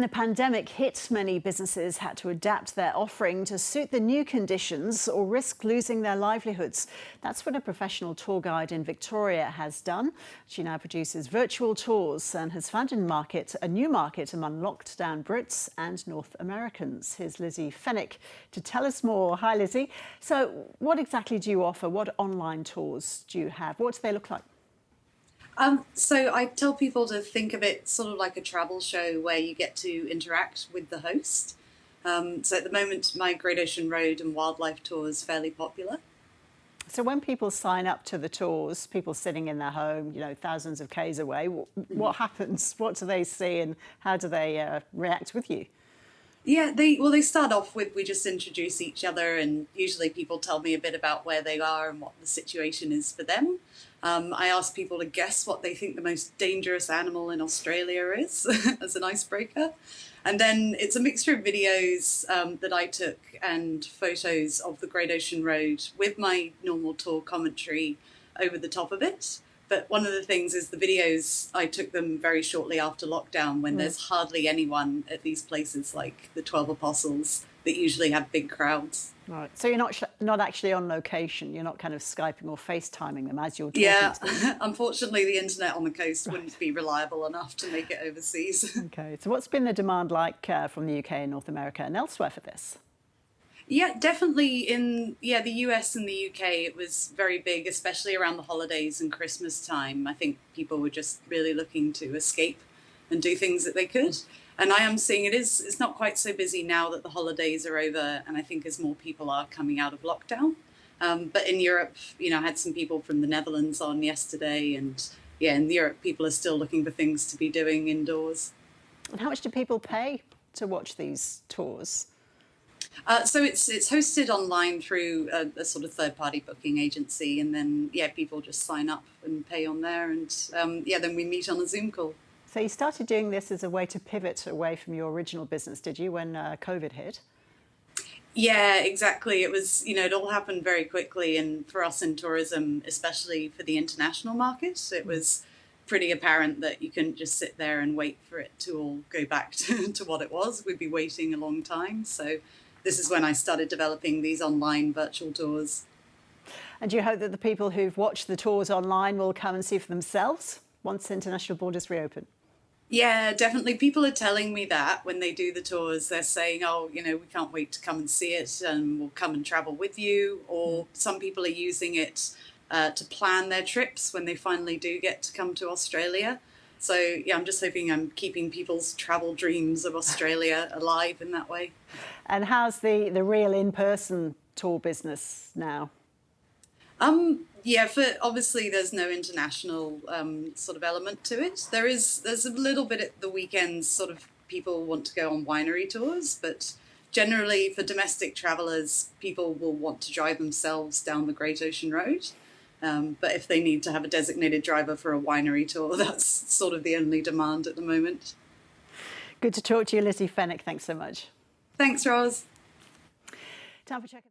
The pandemic hit, many businesses had to adapt their offering to suit the new conditions or risk losing their livelihoods. That's what a professional tour guide in Victoria has done. She now produces virtual tours and has found a new market among locked-down Brits and North Americans. Here's Lizzie Fenwick to tell us more. Hi, Lizzie. So what exactly do you offer? What online tours do you have? What do they look like? So I tell people to think of it sort of like a travel show where you get to interact with the host. So at the moment, my Great Ocean Road and wildlife tour is fairly popular. So when people sign up to the tours, people sitting in their home, thousands of k's away, what happens? What do they see and how do they react with you? Yeah, they start off with, we just introduce each other, and usually people tell me a bit about where they are and what the situation is for them. I ask people to guess what they think the most dangerous animal in Australia is as an icebreaker. And then it's a mixture of videos that I took and photos of the Great Ocean Road with my normal tour commentary over the top of it. But one of the things is the videos, I took them very shortly after lockdown when there's hardly anyone at these places like the 12 Apostles that usually have big crowds. Right. So you're not actually on location. You're not kind of Skyping or FaceTiming them as you're talking Yeah, to them. unfortunately, the internet on the coast wouldn't be reliable enough to make it overseas. Okay. So what's been the demand like from the UK and North America and elsewhere for this? Yeah, definitely in the US and the UK, it was very big, especially around the holidays and Christmas time. I think people were just really looking to escape and do things that they could. And I am seeing it's not quite so busy now that the holidays are over, and I think as more people are coming out of lockdown. But in Europe, I had some people from the Netherlands on yesterday, and in Europe, people are still looking for things to be doing indoors. And how much do people pay to watch these tours? So it's hosted online through a sort of third-party booking agency, and then people just sign up and pay on there, and then we meet on a Zoom call. So you started doing this as a way to pivot away from your original business, did you, when COVID hit? Yeah, exactly. It was, it all happened very quickly, and for us in tourism, especially for the international market, it was pretty apparent that you couldn't just sit there and wait for it to all go back to what it was. We'd be waiting a long time. So this is when I started developing these online virtual tours. And do you hope that the people who've watched the tours online will come and see for themselves once international borders reopen? Yeah, definitely. People are telling me that when they do the tours, they're saying, oh, we can't wait to come and see it, and we'll come and travel with you. Or some people are using it to plan their trips when they finally do get to come to Australia. So, I'm just hoping I'm keeping people's travel dreams of Australia alive in that way. And how's the real in-person tour business now? Obviously there's no international sort of element to it. There's a little bit at the weekends, sort of people want to go on winery tours, but generally for domestic travellers, people will want to drive themselves down the Great Ocean Road. But if they need to have a designated driver for a winery tour, that's sort of the only demand at the moment. Good to talk to you, Lizzie Fenwick. Thanks so much. Thanks, Roz. Time for check.